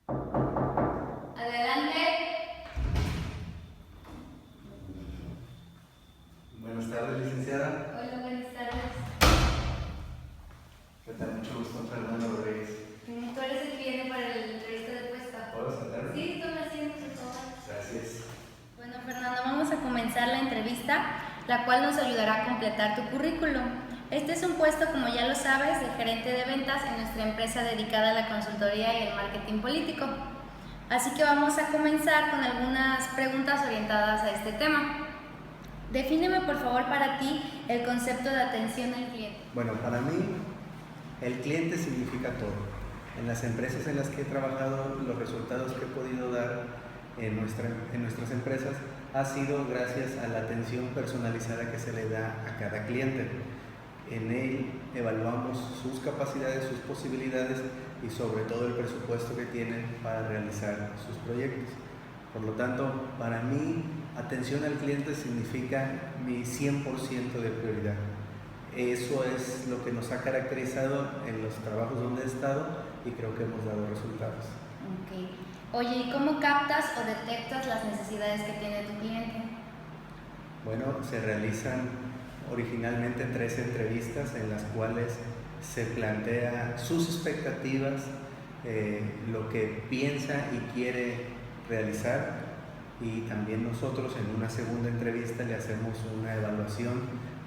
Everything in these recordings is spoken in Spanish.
Adelante. Buenas tardes, licenciada. Hola, buenas tardes. ¿Qué tal? Mucho gusto, Fernando Rodríguez. ¿Tú eres el que viene para el entrevista de puesta? ¿Puedo sentarme? Sí, toma asiento, por favor. Gracias. Bueno, Fernando, vamos a comenzar la entrevista, la cual nos ayudará a completar tu currículum. Este es un puesto, como ya lo sabes, de gerente de ventas en nuestra empresa dedicada a la consultoría y el marketing político. Así que vamos a comenzar con algunas preguntas orientadas a este tema. Defíneme, por favor, para ti el concepto de atención al cliente. Bueno, para mí, el cliente significa todo. En las empresas en las que he trabajado, los resultados que he podido dar en nuestras empresas ha sido gracias a la atención personalizada que se le da a cada cliente. En él evaluamos sus capacidades, sus posibilidades y sobre todo el presupuesto que tienen para realizar sus proyectos. Por lo tanto, para mí, atención al cliente significa mi 100% de prioridad. Eso es lo que nos ha caracterizado en los trabajos donde he estado y creo que hemos dado resultados. Okay. Oye, ¿y cómo captas o detectas las necesidades que tiene tu cliente? Bueno, se realizan originalmente 3 entrevistas en las cuales se plantea sus expectativas, lo que piensa y quiere realizar, y también nosotros en una segunda entrevista le hacemos una evaluación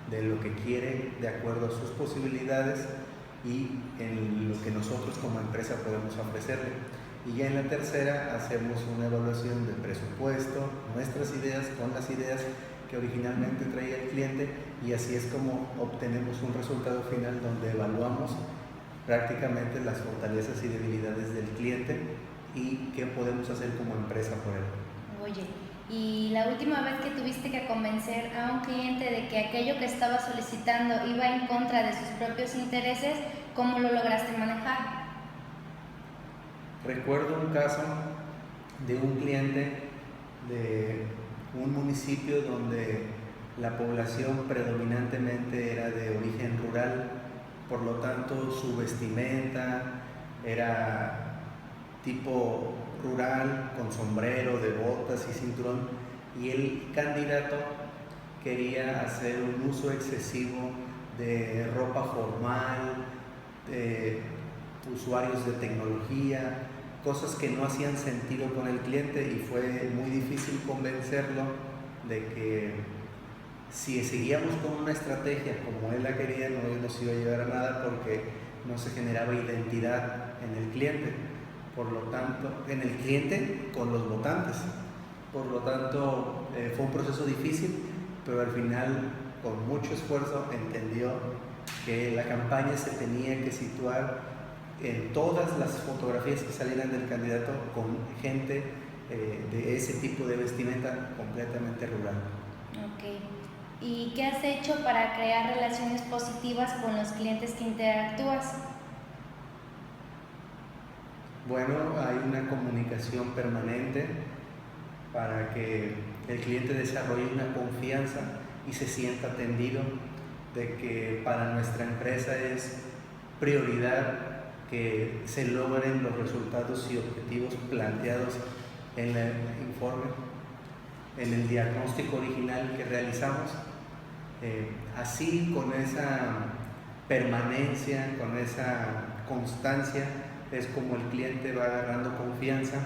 de lo que quiere de acuerdo a sus posibilidades y en lo que nosotros como empresa podemos ofrecerle. Y ya en la tercera hacemos una evaluación del presupuesto, nuestras ideas con las ideas que originalmente traía el cliente, y así es como obtenemos un resultado final donde evaluamos prácticamente las fortalezas y debilidades del cliente y qué podemos hacer como empresa por él. Oye, y la última vez que tuviste que convencer a un cliente de que aquello que estaba solicitando iba en contra de sus propios intereses, ¿cómo lo lograste manejar? Recuerdo un caso de un cliente de un municipio donde la población predominantemente era de origen rural, por lo tanto su vestimenta era tipo rural, con sombrero, de botas y cinturón, y el candidato quería hacer un uso excesivo de ropa formal, de usuarios de tecnología, cosas que no hacían sentido con el cliente, y fue muy difícil convencerlo de que si seguíamos con una estrategia como él la quería, no nos iba a llevar a nada porque no se generaba identidad en el cliente. Por lo tanto, en el cliente con los votantes. Por lo tanto, fue un proceso difícil, pero al final, con mucho esfuerzo, entendió que la campaña se tenía que situar en todas las fotografías que salieran del candidato con gente de ese tipo de vestimenta completamente rural. Ok. ¿Y qué has hecho para crear relaciones positivas con los clientes que interactúas? Bueno, hay una comunicación permanente para que el cliente desarrolle una confianza y se sienta atendido, de que para nuestra empresa es prioridad que se logren los resultados y objetivos planteados en el informe, en el diagnóstico original que realizamos. Así, con esa permanencia, con esa constancia, es como el cliente va agarrando confianza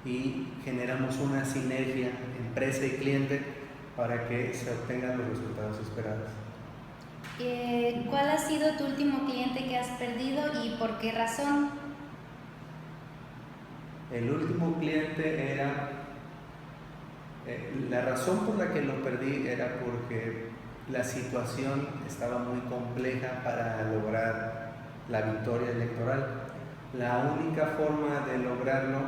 y generamos una sinergia empresa y cliente para que se obtengan los resultados esperados. ¿Cuál ha sido tu último cliente que has perdido y por qué razón? El último cliente era, la razón por la que lo perdí era porque la situación estaba muy compleja para lograr la victoria electoral. La única forma de lograrlo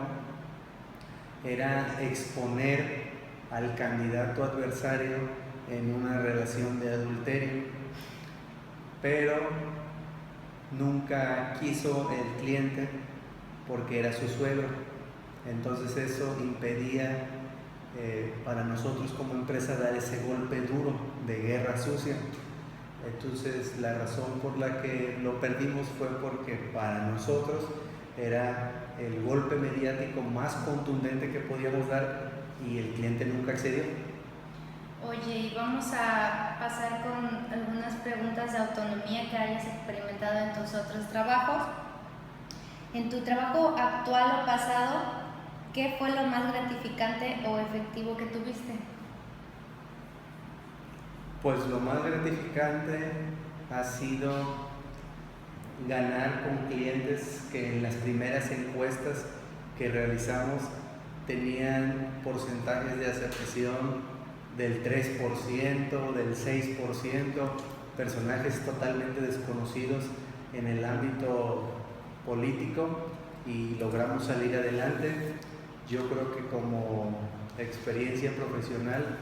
era exponer al candidato adversario en una relación de adulterio, pero nunca quiso el cliente porque era su suegro. Entonces eso impedía para nosotros como empresa dar ese golpe duro de guerra sucia. Entonces la razón por la que lo perdimos fue porque para nosotros era el golpe mediático más contundente que podíamos dar y el cliente nunca accedió. Oye, y vamos a pasar con algunas preguntas de autonomía que hayas experimentado en tus otros trabajos. En tu trabajo actual o pasado, ¿qué fue lo más gratificante o efectivo que tuviste? Pues lo más gratificante ha sido ganar con clientes que en las primeras encuestas que realizamos tenían porcentajes de aceptación del 3%, del 6%, personajes totalmente desconocidos en el ámbito político, y logramos salir adelante. Yo creo que como experiencia profesional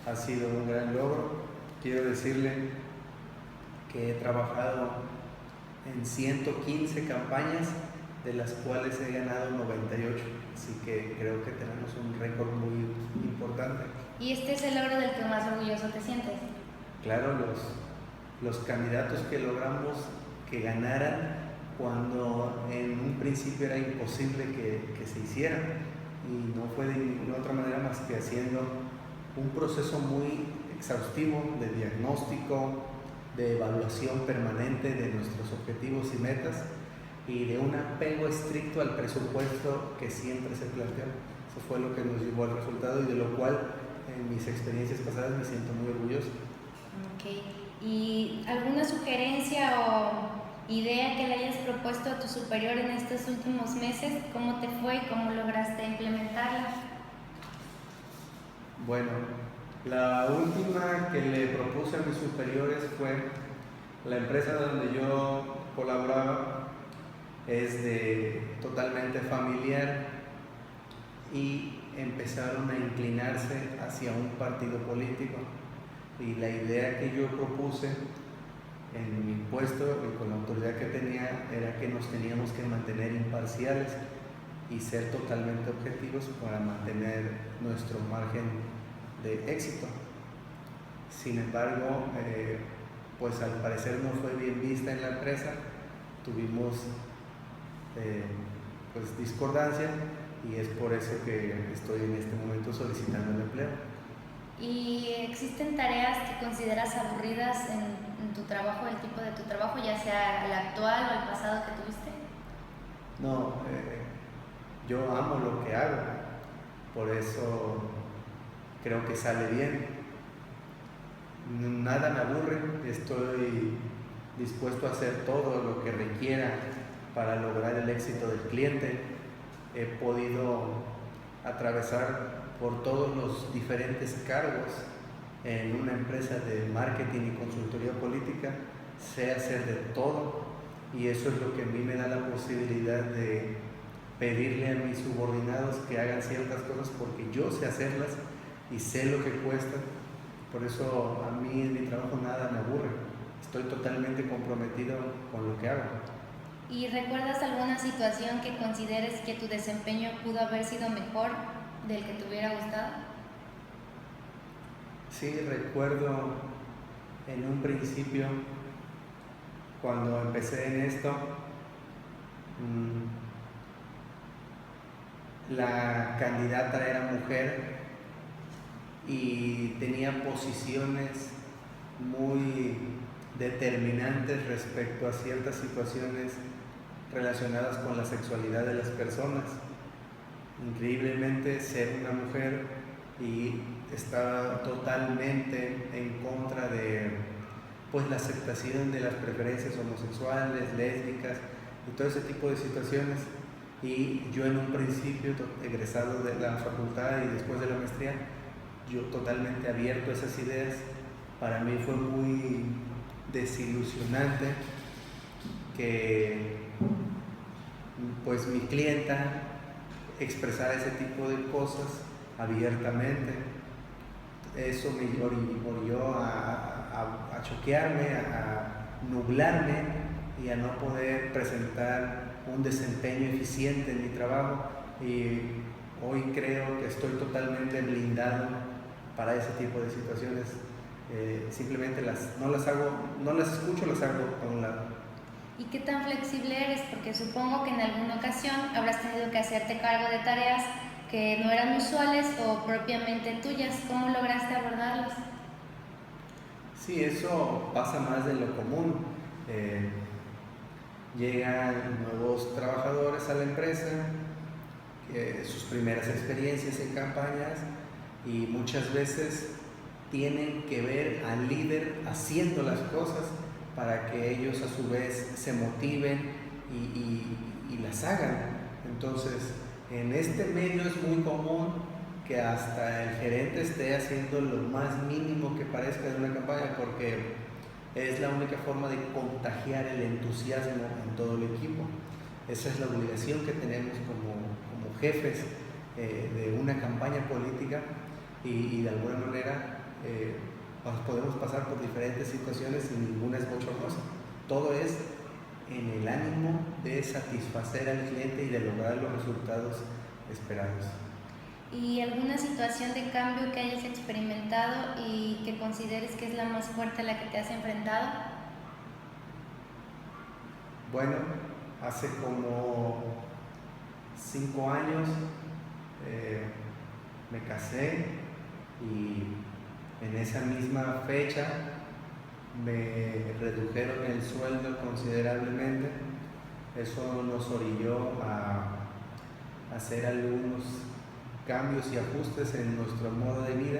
ha sido un gran logro. Quiero decirle que he trabajado en 115 campañas, de las cuales he ganado 98, así que creo que tenemos un récord muy importante. ¿Y este es el logro del que más orgulloso te sientes? Claro, los candidatos que logramos que ganaran cuando en un principio era imposible que se hiciera, y no fue de ninguna otra manera más que haciendo un proceso muy exhaustivo de diagnóstico, de evaluación permanente de nuestros objetivos y metas, y de un apego estricto al presupuesto que siempre se planteó. Eso fue lo que nos llevó al resultado, y de lo cual en mis experiencias pasadas me siento muy orgulloso. Ok. ¿Y alguna sugerencia o idea que le hayas propuesto a tu superior en estos últimos meses? ¿Cómo te fue y cómo lograste implementarla? Bueno, la última que le propuse a mis superiores fue: la empresa donde yo colaboraba es totalmente familiar, y empezaron a inclinarse hacia un partido político, y la idea que yo propuse en mi puesto y con la autoridad que tenía era que nos teníamos que mantener imparciales y ser totalmente objetivos para mantener nuestro margen de éxito. Sin embargo, pues al parecer no fue bien vista en la empresa, tuvimos pues discordancia, y es por eso que estoy en este momento solicitando el empleo. ¿Y existen tareas que consideras aburridas en tu trabajo, el tipo de tu trabajo, ya sea el actual o el pasado que tuviste? No, yo amo lo que hago, por eso creo que sale bien. Nada me aburre, estoy dispuesto a hacer todo lo que requiera para lograr el éxito del cliente. He podido atravesar por todos los diferentes cargos en una empresa de marketing y consultoría política, sé hacer de todo, y eso es lo que a mí me da la posibilidad de pedirle a mis subordinados que hagan ciertas cosas porque yo sé hacerlas y sé lo que cuesta. Por eso a mí en mi trabajo nada me aburre, estoy totalmente comprometido con lo que hago. ¿Y recuerdas alguna situación que consideres que tu desempeño pudo haber sido mejor del que te hubiera gustado? Sí, recuerdo en un principio, cuando empecé en esto, la candidata era mujer y tenía posiciones muy determinantes respecto a ciertas situaciones relacionadas con la sexualidad de las personas. Increíblemente, ser una mujer y estaba totalmente en contra de pues la aceptación de las preferencias homosexuales, lésbicas y todo ese tipo de situaciones. Y yo en un principio, egresado de la facultad y después de la maestría, yo totalmente abierto a esas ideas. Para mí fue muy desilusionante que pues mi clienta expresara ese tipo de cosas abiertamente. Eso me orilló a choquearme, a nublarme y a no poder presentar un desempeño eficiente en mi trabajo, y hoy creo que estoy totalmente blindado para ese tipo de situaciones. Simplemente no las escucho, las hago a un lado. ¿Y qué tan flexible eres? Porque supongo que en alguna ocasión habrás tenido que hacerte cargo de tareas que no eran usuales o propiamente tuyas. ¿Cómo lograste abordarlas? Sí, eso pasa más de lo común. Eh, Llegan nuevos trabajadores a la empresa, sus primeras experiencias en campañas, y muchas veces tienen que ver al líder haciendo las cosas para que ellos a su vez se motiven y las hagan. Entonces, en este medio es muy común que hasta el gerente esté haciendo lo más mínimo que parezca de una campaña, porque es la única forma de contagiar el entusiasmo en todo el equipo. Esa es la obligación que tenemos como jefes de una campaña política, y de alguna manera podemos pasar por diferentes situaciones y ninguna es bochornosa. Todo es en el ánimo de satisfacer al cliente y de lograr los resultados esperados. ¿Y alguna situación de cambio que hayas experimentado y que consideres que es la más fuerte a la que te has enfrentado? Bueno, hace como 5 años me casé, y en esa misma fecha me redujeron el sueldo considerablemente. Eso nos orilló a hacer algunos cambios y ajustes en nuestro modo de vida,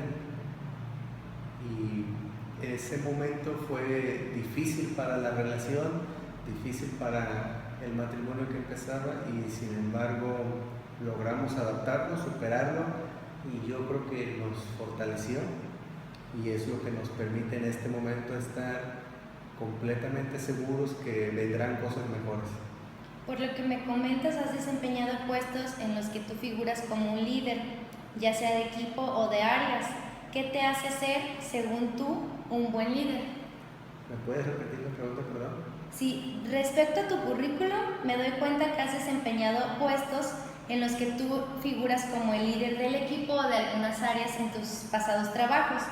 y ese momento fue difícil para la relación, difícil para el matrimonio que empezaba, y sin embargo logramos adaptarnos, superarlo, y yo creo que nos fortaleció, y es lo que nos permite en este momento estar completamente seguros que vendrán cosas mejores. Por lo que me comentas, has desempeñado puestos en los que tú figuras como un líder, ya sea de equipo o de áreas. ¿Qué te hace ser, según tú, un buen líder? ¿Me puedes repetir la pregunta, perdón? Sí, respecto a tu currículum, me doy cuenta que has desempeñado puestos en los que tú figuras como el líder del equipo o de algunas áreas en tus pasados trabajos.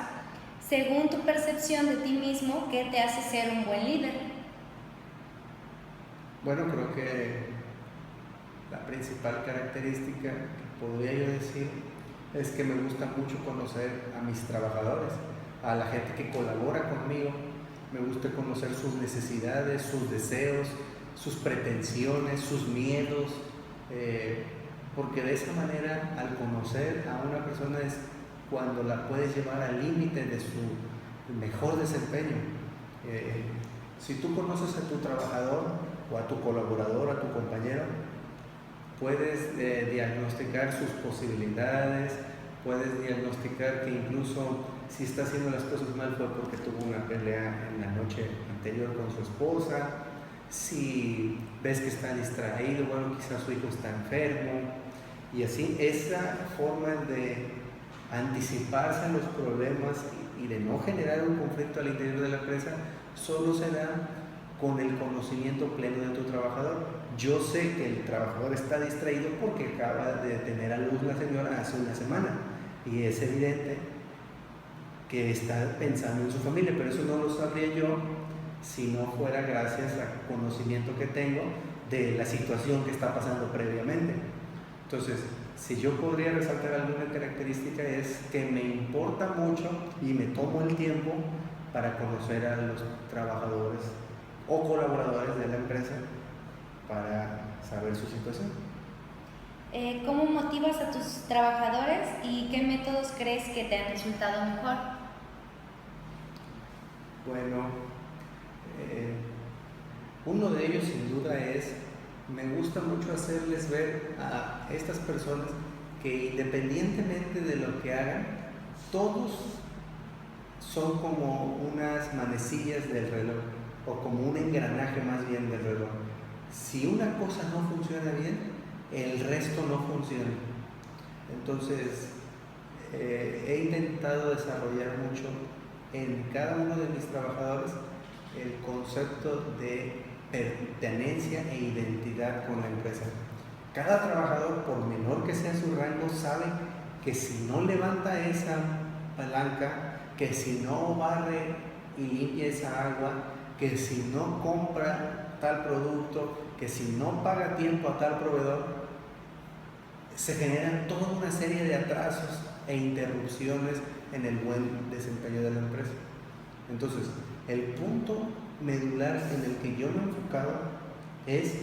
Según tu percepción de ti mismo, ¿qué te hace ser un buen líder? Bueno, creo que la principal característica que podría yo decir es que me gusta mucho conocer a mis trabajadores, a la gente que colabora conmigo. Me gusta conocer sus necesidades, sus deseos, sus pretensiones, sus miedos, porque de esa manera, al conocer a una persona, es cuando la puedes llevar al límite de su mejor desempeño. Si tú conoces a tu trabajador o a tu colaborador, a tu compañero, puedes diagnosticar sus posibilidades, puedes diagnosticar que incluso si está haciendo las cosas mal fue porque tuvo una pelea en la noche anterior con su esposa. Si ves que está distraído, bueno, quizás su hijo está enfermo, y así. Esa forma de anticiparse a los problemas y de no generar un conflicto al interior de la empresa solo se da con el conocimiento pleno de tu trabajador. Yo sé que el trabajador está distraído porque acaba de tener a luz la señora hace una semana, y es evidente que está pensando en su familia, pero eso no lo sabría yo si no fuera gracias al conocimiento que tengo de la situación que está pasando previamente. Entonces, si yo podría resaltar alguna característica, es que me importa mucho y me tomo el tiempo para conocer a los trabajadores o colaboradores de la empresa para saber su situación. ¿Cómo motivas a tus trabajadores y qué métodos crees que te han resultado mejor? Bueno, uno de ellos sin duda es, me gusta mucho hacerles ver a estas personas que independientemente de lo que hagan, todos son como unas manecillas del reloj, o como un engranaje más bien del reloj. Si una cosa no funciona bien, el resto no funciona. Entonces, he intentado desarrollar mucho en cada uno de mis trabajadores el concepto de pertenencia e identidad con la empresa. Cada trabajador, por menor que sea su rango, sabe que si no levanta esa palanca, que si no barre y limpia esa agua, que si no compra tal producto, que si no paga a tiempo a tal proveedor, se generan toda una serie de atrasos e interrupciones en el buen desempeño de la empresa. Entonces, el punto medular en el que yo me he enfocado es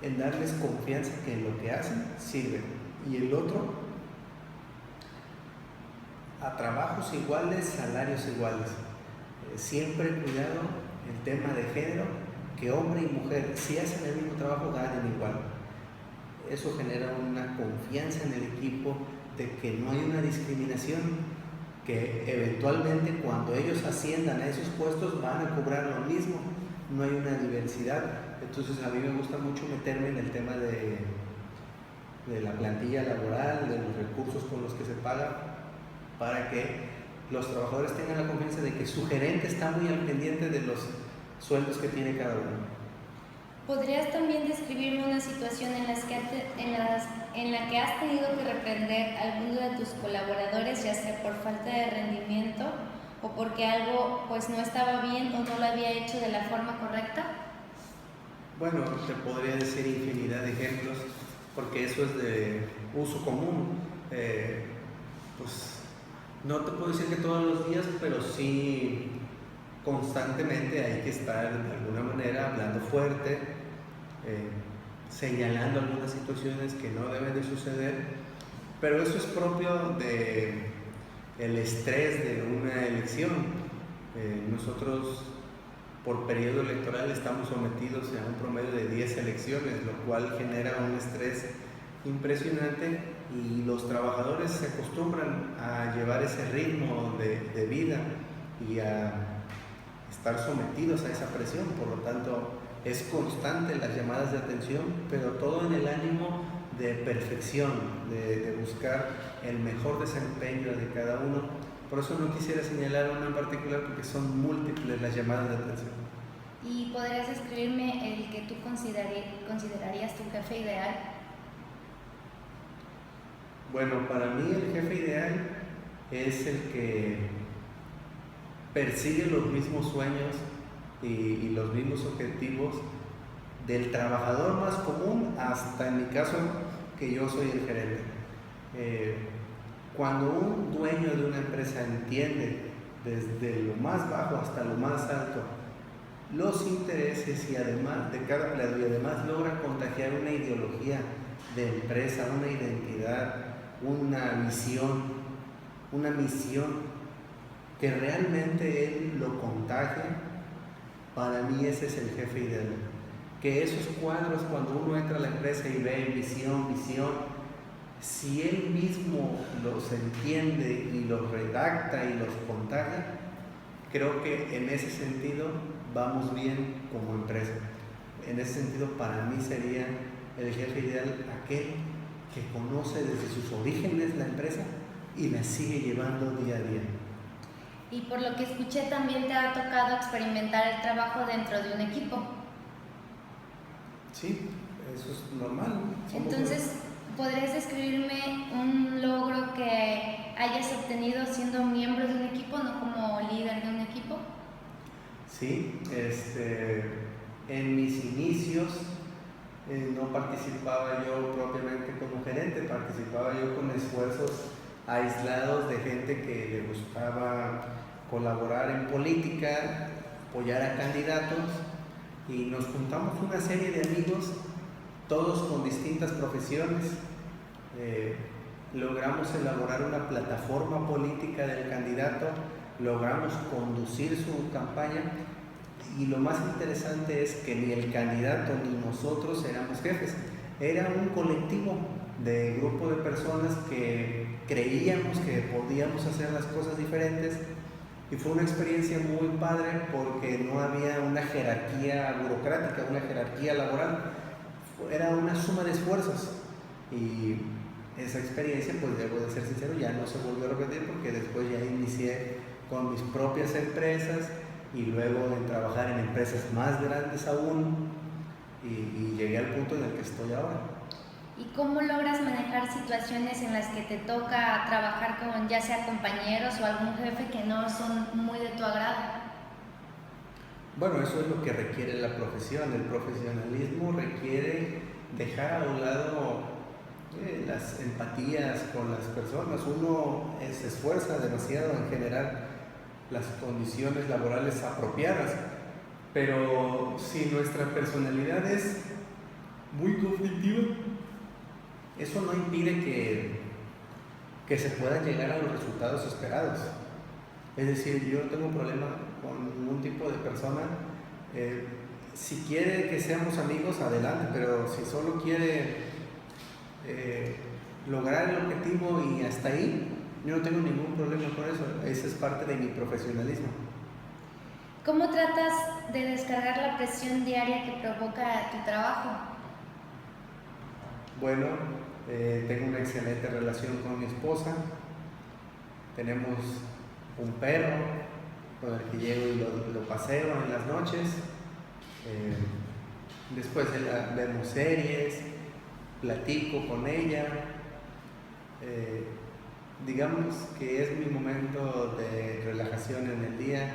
en darles confianza que en lo que hacen sirve. Y el otro, a trabajos iguales, salarios iguales. Siempre cuidado el tema de género, que hombre y mujer, si hacen el mismo trabajo, ganen igual. Eso genera una confianza en el equipo de que no hay una discriminación, que eventualmente cuando ellos asciendan a esos puestos van a cobrar lo mismo, no hay una diversidad. Entonces a mí me gusta mucho meterme en el tema de la plantilla laboral, de los recursos con los que se paga, para que los trabajadores tengan la confianza de que su gerente está muy al pendiente de los sueldos que tiene cada uno. ¿Podrías también describirme una situación en la que has tenido que reprender a alguno de tus colaboradores, ya sea por falta de rendimiento o porque algo pues no estaba bien o no lo había hecho de la forma correcta? Bueno, te podría decir infinidad de ejemplos, porque eso es de uso común. Pues no te puedo decir que todos los días, pero sí constantemente hay que estar de alguna manera hablando fuerte, señalando algunas situaciones que no deben de suceder, pero eso es propio del estrés de una elección. Nosotros por periodo electoral estamos sometidos a un promedio de 10 elecciones, lo cual genera un estrés impresionante y los trabajadores se acostumbran a llevar ese ritmo de vida y a estar sometidos a esa presión. Por lo tanto, es constante las llamadas de atención, pero todo en el ánimo de perfección, de buscar el mejor desempeño de cada uno. Por eso no quisiera señalar una en particular, porque son múltiples las llamadas de atención. ¿Y podrías describirme el que tú considerarías tu jefe ideal? Bueno, para mí el jefe ideal es el que persigue los mismos sueños y los mismos objetivos del trabajador más común hasta, en mi caso, que yo soy el gerente. Cuando un dueño de una empresa entiende desde lo más bajo hasta lo más alto los intereses y además de cada empleado, y además logra contagiar una ideología de empresa, una identidad, una visión, una misión, que realmente él lo contagie, para mí ese es el jefe ideal. Que esos cuadros, cuando uno entra a la empresa y ve visión, si él mismo los entiende y los redacta y los contagia, creo que en ese sentido vamos bien como empresa. En ese sentido, para mí sería el jefe ideal aquel que conoce desde sus orígenes la empresa y la sigue llevando día a día. Y por lo que escuché, también te ha tocado experimentar el trabajo dentro de un equipo. Sí, eso es normal. Entonces, ¿podrías describirme un logro que hayas obtenido siendo miembro de un equipo, no como líder de un equipo? Sí, en mis inicios no participaba yo propiamente como gerente, participaba yo con esfuerzos aislados de gente que le gustaba colaborar en política, apoyar a candidatos, y nos juntamos una serie de amigos, todos con distintas profesiones. Logramos elaborar una plataforma política del candidato, logramos conducir su campaña, y lo más interesante es que ni el candidato ni nosotros éramos jefes, era un colectivo de grupo de personas que creíamos que podíamos hacer las cosas diferentes, y fue una experiencia muy padre porque no había una jerarquía burocrática, una jerarquía laboral, era una suma de esfuerzos, y esa experiencia, pues debo de ser sincero, ya no se volvió a repetir, porque después ya inicié con mis propias empresas y luego en trabajar en empresas más grandes aún, y llegué al punto en el que estoy ahora. ¿Y cómo logras manejar situaciones en las que te toca trabajar con ya sea compañeros o algún jefe que no son muy de tu agrado? Bueno, eso es lo que requiere la profesión. El profesionalismo requiere dejar a un lado las empatías con las personas. Uno se esfuerza demasiado en generar las condiciones laborales apropiadas, pero si nuestra personalidad es muy conflictiva, eso no impide que se puedan llegar a los resultados esperados. Es decir, yo no tengo un problema con ningún tipo de persona. Si quiere que seamos amigos, adelante, pero si solo quiere lograr el objetivo y hasta ahí, yo no tengo ningún problema con eso. Esa es parte de mi profesionalismo. ¿Cómo tratas de descargar la presión diaria que provoca tu trabajo? Bueno, tengo una excelente relación con mi esposa. Tenemos un perro con el que llego y lo paseo en las noches. Después vemos series, platico con ella. Digamos que es mi momento de relajación en el día,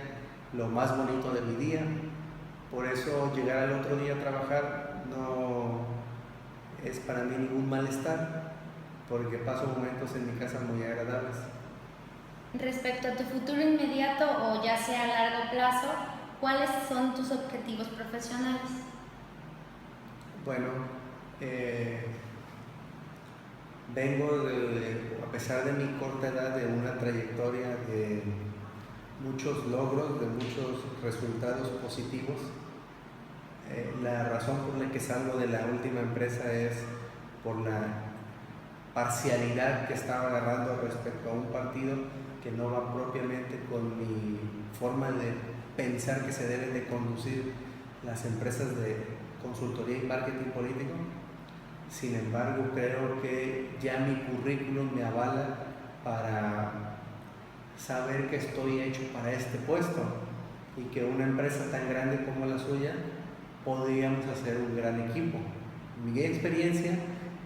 lo más bonito de mi día. Por eso llegar al otro día a trabajar no es para mí ningún malestar, porque paso momentos en mi casa muy agradables. Respecto a tu futuro inmediato o ya sea a largo plazo, ¿cuáles son tus objetivos profesionales? Bueno, vengo a pesar de mi corta edad, de una trayectoria de muchos logros, de muchos resultados positivos. La razón por la que salgo de la última empresa es por la parcialidad que estaba agarrando respecto a un partido que no va propiamente con mi forma de pensar que se deben de conducir las empresas de consultoría y marketing político. Sin embargo, creo que ya mi currículum me avala para saber que estoy hecho para este puesto y que una empresa tan grande como la suya podríamos hacer un gran equipo. Mi experiencia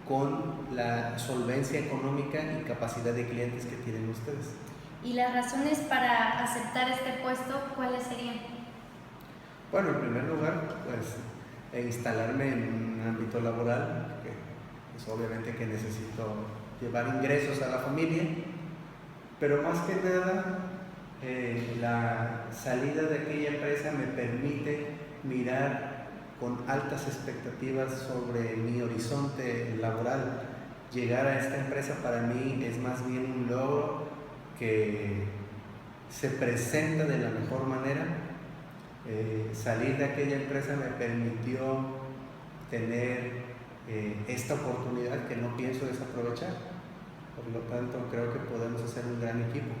con la solvencia económica y capacidad de clientes que tienen ustedes. ¿Y las razones para aceptar este puesto cuáles serían? Bueno, en primer lugar, pues instalarme en un ámbito laboral, que pues, obviamente que necesito llevar ingresos a la familia, pero más que nada la salida de aquella empresa me permite mirar con altas expectativas sobre mi horizonte laboral. Llegar a esta empresa para mí es más bien un logro que se presenta de la mejor manera. Salir de aquella empresa me permitió tener esta oportunidad que no pienso desaprovechar. Por lo tanto, creo que podemos hacer un gran equipo.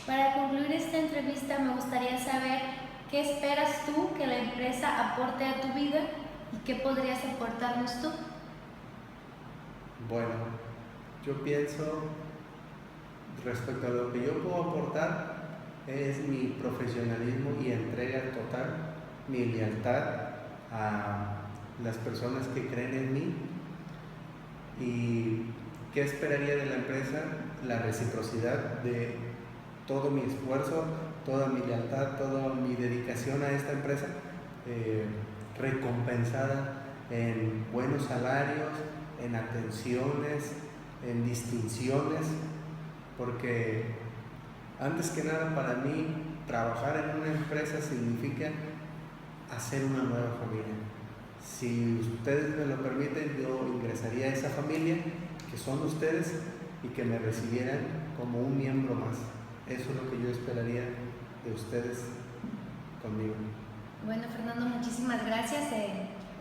Para concluir esta entrevista, me gustaría saber qué esperas tú que la empresa aporte a tu vida y qué podrías aportarnos tú. Bueno, yo pienso respecto a lo que yo puedo aportar es mi profesionalismo y entrega total, mi lealtad a las personas que creen en mí. ¿Y qué esperaría de la empresa? La reciprocidad de todo mi esfuerzo, toda mi lealtad, toda mi dedicación a esta empresa, recompensada en buenos salarios, en atenciones, en distinciones, porque antes que nada para mí trabajar en una empresa significa hacer una nueva familia. Si ustedes me lo permiten, yo ingresaría a esa familia que son ustedes y que me recibieran como un miembro más. Eso es lo que yo esperaría de ustedes conmigo. Bueno, Fernando, muchísimas gracias.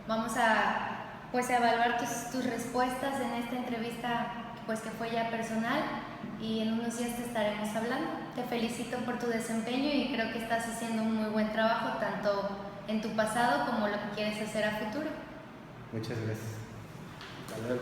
Vamos a evaluar tus respuestas en esta entrevista que fue ya personal y en unos días te estaremos hablando. Te felicito por tu desempeño y creo que estás haciendo un muy buen trabajo tanto en tu pasado como lo que quieres hacer a futuro. Muchas gracias. Hasta luego.